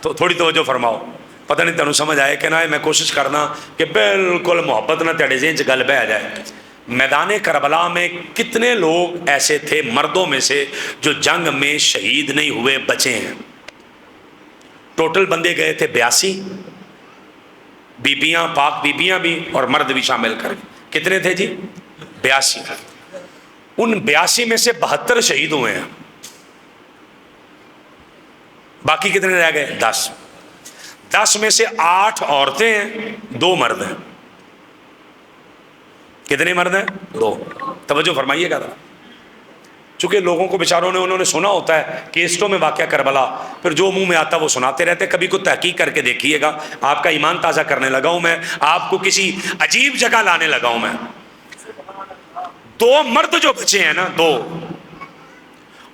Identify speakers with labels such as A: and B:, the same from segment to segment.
A: تو تھوڑی توجہ فرماؤ، پتہ نہیں تینوں سمجھ آئے کہ نہ آئے، میں کوشش کرنا کہ بالکل محبت نہ تیرے ذہن چ گل بہ جائے۔ میدان کربلا میں کتنے لوگ ایسے تھے مردوں میں سے جو جنگ میں شہید نہیں ہوئے، بچے ہیں؟ ٹوٹل بندے گئے تھے 82، بیبیاں، پاک بیبیاں بھی اور مرد بھی شامل کر کے کتنے تھے جی؟ 82۔ ان 82 میں سے 72 شہید ہوئے ہیں، باقی کتنے رہ گئے؟ 10۔ 10 میں سے 8 عورتیں ہیں، 2 مرد ہیں۔ کتنے مرد ہیں؟ 2۔ توجہ فرمائیے گا ذرا، چونکہ لوگوں کو بیچاروں نے انہوں نے سنا ہوتا ہے کیسٹوں میں واقعہ کربلا، پھر جو منہ میں آتا وہ سناتے رہتے۔ کبھی کو تحقیق کر کے دیکھیے گا، آپ کا ایمان تازہ کرنے لگا ہوں میں، آپ کو کسی عجیب جگہ لانے لگا ہوں میں۔ 2 مرد جو بچے ہیں نا، 2،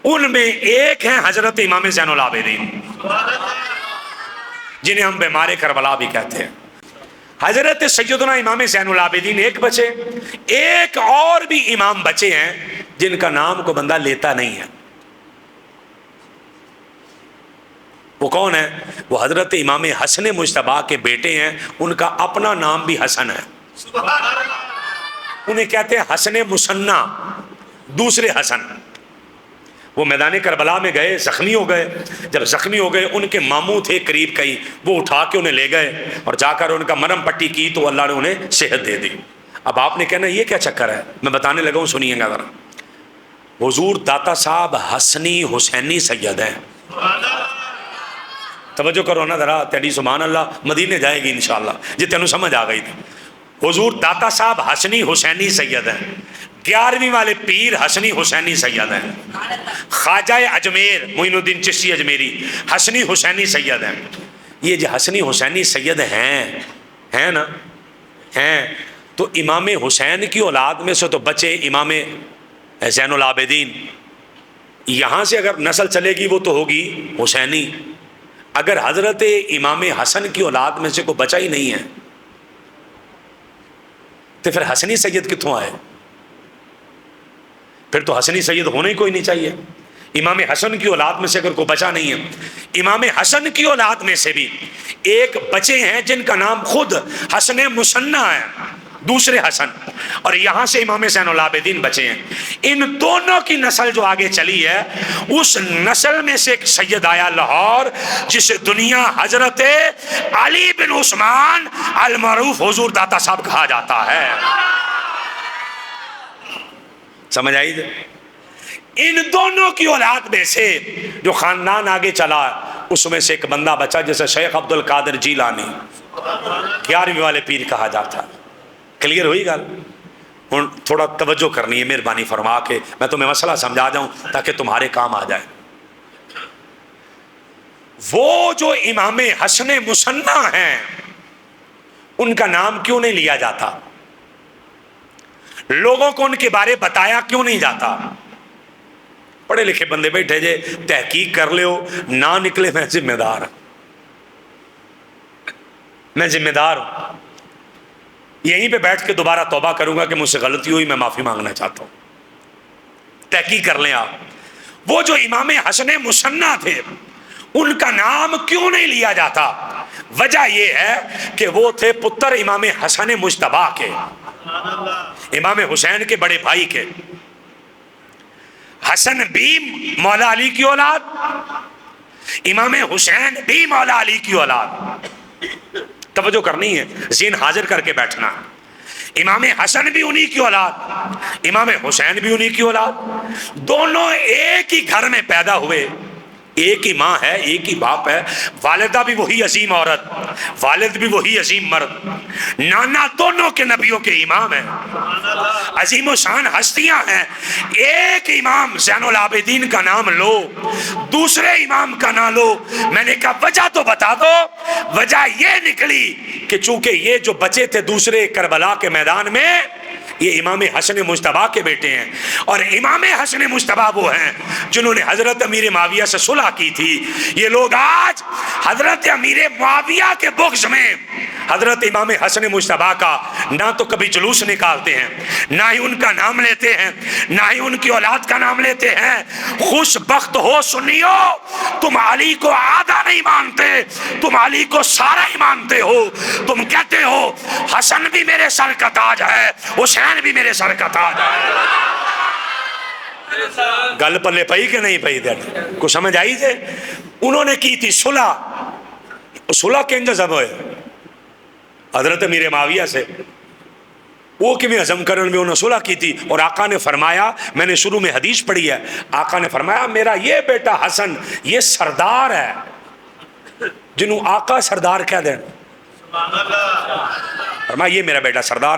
A: ان میں ایک ہیں حضرت امام زین العابدین، جنہیں ہم بیمار کربلا بھی کہتے ہیں۔ حضرت سیدنا امام زین العابدین ایک بچے، ایک اور بھی امام بچے ہیں جن کا نام کو بندہ لیتا نہیں ہے۔ وہ کون ہے؟ وہ حضرت امام حسن مجتبیٰ کے بیٹے ہیں، ان کا اپنا نام بھی حسن ہے، انہیں کہتے ہیں حسن مثنیٰ، دوسرے حسن۔ وہ میدان کربلا میں گئے، زخمی ہو گئے۔ جب زخمی ہو گئے، ان کے ماموں تھے قریب کئی، وہ اٹھا کے انہیں لے گئے اور جا کر ان کا مرہم پٹی کی تو اللہ نے انہیں صحت دے دی۔ اب آپ نے کہنا یہ کیا چکر ہے، میں بتانے لگا ہوں، سنیے گا ذرا۔ حضور داتا صاحب حسنی حسینی سید ہیں، توجہ کرو نا ذرا، تیری سبحان اللہ مدینے جائے گی انشاءاللہ جی، تینوں سمجھ آ گئی تھی۔ حضور داتا صاحب حسنی حسینی سید ہیں، 11ویں والے پیر حسنی حسینی سید ہیں۔ خواجہ اجمیر معین الدین چشتی اجمیری حسنی حسینی سید ہیں۔ یہ جو حسنی حسینی سید ہیں نا، ہیں تو امام حسین کی اولاد میں سے تو بچے امام زین العابدین، یہاں سے اگر نسل چلے گی وہ تو ہوگی حسینی۔ اگر حضرت امام حسن کی اولاد میں سے کوئی بچہ ہی نہیں ہے تو پھر حسنی سید کتوں آئے؟ پھر تو حسنی سید ہونا ہی کوئی نہیں چاہیے۔ امام حسن کی اولاد میں سے اگر کوئی بچہ نہیں ہے، امام حسن کی اولاد میں سے بھی ایک بچے ہیں جن کا نام خود حسن مثنیٰ ہے، دوسرے حسن، اور یہاں سے امام زین العابدین بچے ہیں۔ ان دونوں کی نسل جو آگے چلی ہے، اس نسل میں سے ایک سید آیا لاہور، جسے دنیا حضرت علی بن عثمان المعروف حضور داتا صاحب کہا جاتا ہے۔ سمجھ آئی؟ ان دونوں کی اولاد میں سے جو خاندان آگے چلا، اس میں سے ایک بندہ بچا جسے شیخ عبد القادر جیلانی 11ویں والے پیر کہا جاتا۔ کلیئر ہوئی گل؟ ہن تھوڑا توجہ کرنی ہے مہربانی فرما کے، میں تمہیں مسئلہ سمجھا جاؤں تاکہ تمہارے کام آ جائے۔ وہ جو امام حسن مثنیٰ ہیں، ان کا نام کیوں نہیں لیا جاتا؟ لوگوں کو ان کے بارے بتایا کیوں نہیں جاتا؟ پڑھے لکھے بندے بیٹھے جے، تحقیق کر لے ہو، نہ نکلے میں ذمہ دار ہوں، میں ذمہ دار ہوں۔ یہیں پہ بیٹھ کے دوبارہ توبہ کروں گا کہ مجھ سے غلطی ہوئی، میں معافی مانگنا چاہتا ہوں۔ تحقیق کر لیں آپ۔ وہ جو امام حسن مثنیٰ تھے، ان کا نام کیوں نہیں لیا جاتا؟ وجہ یہ ہے کہ وہ تھے پتر امام حسن مجتبیٰ کے، امام حسین کے بڑے بھائی کے۔ حسن بھی مولا علی کی اولاد، امام حسین بھی مولا علی کی اولاد۔ توجہ کرنی ہے، ذہن حاضر کر کے بیٹھنا۔ امام حسن بھی انہی کی اولاد، امام حسین بھی انہی کی اولاد، دونوں ایک ہی گھر میں پیدا ہوئے، ایک ہی ماں ہے، ایک ہی باپ ہے، والدہ بھی وہی عظیم عورت، والد بھی وہی عظیم مرد، نانا دونوں کے نبیوں کے امام ہیں، عظیم و شان ہستیاں ہیں۔ ایک امام زین العابدین کا نام لو، دوسرے امام کا نام لو۔ میں نے کہا وجہ تو بتا دو۔ وجہ یہ نکلی کہ چونکہ یہ جو بچے تھے دوسرے کربلا کے میدان میں، یہ امام حسن مجتبیٰ کے بیٹے ہیں، اور امام حسن مجتبیٰ وہ ہیں جنہوں نے حضرت امیر معاویہ سے صلح کی تھی۔ یہ لوگ آج حضرت امیر معاویہ کے بغض میں حضرت امام حسن مجتبیٰ کا نہ تو کبھی جلوس نکالتے ہیں، نہ ہی ان کا نام لیتے ہیں، نہ ہی ان کی اولاد کا نام لیتے ہیں۔ خوش بخت ہو سنیو، تم علی کو آدھا نہیں مانتے، تم علی کو سارا ہی مانتے ہو۔ تم کہتے ہو حسن بھی میرے سر کا تاج ہے، حسین بھی میرے سر کا تاج ہے۔ گل پلے پئی کہ نہیں پئی؟ کو سمجھ آئی تھے؟ انہوں نے کی تھی صلح، صلح کے انتظام ہوئے حضرت امیر معاویہ سے، وہ کہ میں عزم کرنے میں انہوں نے صلح کی تھی، اور آقا نے فرمایا، میں نے شروع میں حدیث پڑھی ہے، آقا نے فرمایا میرا یہ بیٹا حسن یہ سردار ہے، جنہوں آقا سردار کہہ دیں، فرمایا یہ میرا بیٹا سردار ہے۔